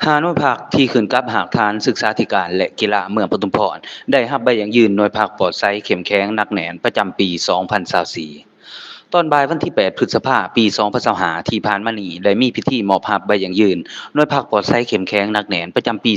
หาหน่วยภาคที่ขึ้นกับหากฐานศึกษาธิการและกีฬาเมืองปทุมพรได้รับใบยั่งยืนหน่วยภาคปลอดไซเข้มแข็งหนักแน่นประจำปี 2024ตอนบ่ายวันที่ 8 พฤษภาคม ปี 2025ที่ผ่านมานี้ได้มีพิธีมอบรับใบยั่งยืนหน่วยภาคปลอดไซเข้มแข็งหนักแน่นประจำปี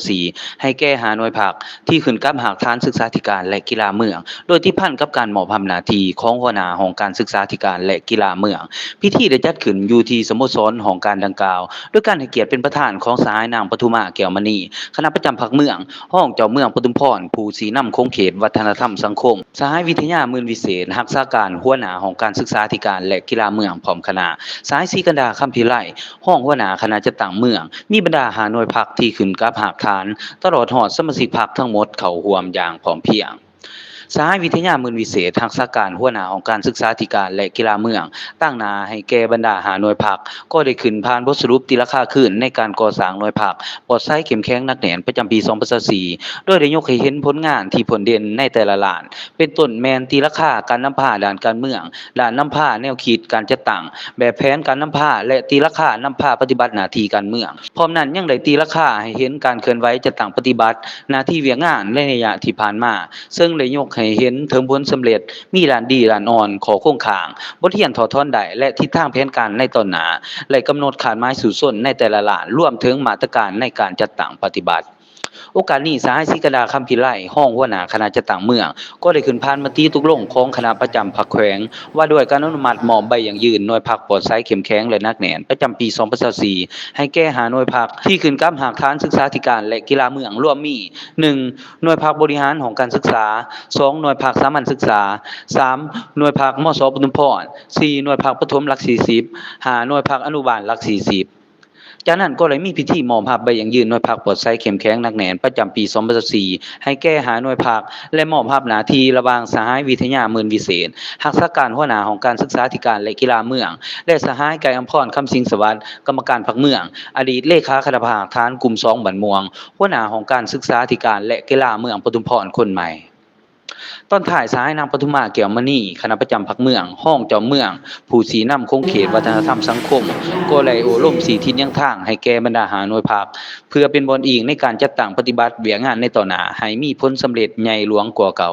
2024ให้แก่หาหน่วยภาคที่ขึ้นกับหากฐานศึกษาธิการและกีฬาเมืองโดยที่พันกับการมอบหน้าที่ของหัวหน้าห้องการศึกษาธิการและกีฬาเมืองพิธีได้จัดขึ้นอยู่ที่สโมสรของการดังกล่าวโดยการให้เกียรติเป็นประธานของสหายนางปทุมาแก้วมณีคณะประจำภาคเมืองห้องเจ้าเมืองปทุมพรผู้สีนำคงเขตวัฒนธรรมสังคมสหายวิทยามื่นวิเศษรักษาการหัวหน้าห้องการศึกษาธิการและกีฬาเมืองพร้อมคณะสหายศรีกันดาคำพิไลห้องหัวหน้าคณะจัดตั้งเมืองมีบรรดาหาหน่วยพักที่ขึ้นกับหากฐานตลอดฮอดสมาชิกพรรคทั้งหมดเข้าร่วมอย่างพร้อมเพรียงสหายวิทยามื่นวิเศษรักษาการหัวหน้าองค์การศึกษาธิการและกีฬาเมืองตั้งหน้าให้แก่บรรดาหาหน่วยพักก็ได้ขึ้นผ่านบทสรุปตีราคาขึ้นในการก่อสร้างหน่วยพักปลอดไซเข้มแข็งหนักแน่นประจำปี 2024โดยได้ยกให้เห็นผลงานที่ผลเด่นในแต่ละล้านเป็นต้นแมนตีราคาการนำพาด้านการเมืองด้านนำพาแนวคิดการจัดตั้งแบบแผนการนำพาและตีราคานำพาปฏิบัติหน้าที่การเมืองพร้อมนั้นยังได้ตีราคาให้เห็นการเคลื่อนไหวจัดตั้งปฏิบัติหน้าที่เวียกงานในระยะที่ผ่านมาซึ่งได้ยกให้เห็นถึงผลสำเร็จมีด้านดีด้านอ่อนของโครงข่างบทเรียนถอดถอนได้และทิศทางแผนการในตอนหน้าและกำหนดขาดหมายสู่ส้นในแต่ละล้านรวมถึงมาตรการในการจัดตั้งปฏิบัติโอกาสนี้สหายศรีกดาคำพิไลห้องหัวหน้าคณะจัดตั้งเมืองก็ได้ขึ้นผ่านมติตกลงของคณะประจำพรรคแขวงว่าด้วยการอนุมัติมอบใบยั่งยืนหน่วยพรรคปลอดไซเข้มแข็งและหนักแน่นประจำปี 2024ให้แก่หาหน่วยพรรคที่ขึ้นกับหากฐานศึกษาธิการและกีฬาเมืองรวมมี 1. หน่วยพรรคบริหารของการศึกษา 2. หน่วยพรรคสามัญศึกษา 3. หน่วยพรรคมส.ปทุมพร 4. หน่วยพรรคประถมหลัก40 5. หน่วยพรรคอนุบาลหลัก40จากนั้นก็เลยมีพิธีมอบรับใบยั่งยืนหน่วยพรรคปลอดไซเข้มแข็งหนักแน่นประจำปี 2024ให้แก่หาหน่วยพรรคและมอบรับหน้าที่ระหว่างสหายวิทยามื่นวิเศษรักษาการหัวหน้าของการศึกษาธิการและกีฬาเมืองและสหายไก่อำพรคำสิงสวัสดิ์กรรมการพรรคเมืองอดีตเลขาคณะภาคฐานกลุ่ม2บันม่วงหัวหน้าของการศึกษาธิการและกีฬาเมืองปทุมพรคนใหม่ตอนถ่ายสายนางปทุมาแก้วมณีคณะประจำพรรคเมืองห้องเจ้าเมืองผู้สีนำคงเขตวัฒนธรรมสังคมก็เลยโอล่มสีทิศยังทางให้แก่บรรดาหาหน่วยพรรคเพื่อเป็นบอนอิงในการจัดตั้งปฏิบัติเวียงานในต่อหน้าให้มีผลสำเร็จใหญ่หลวงกว่าเก่า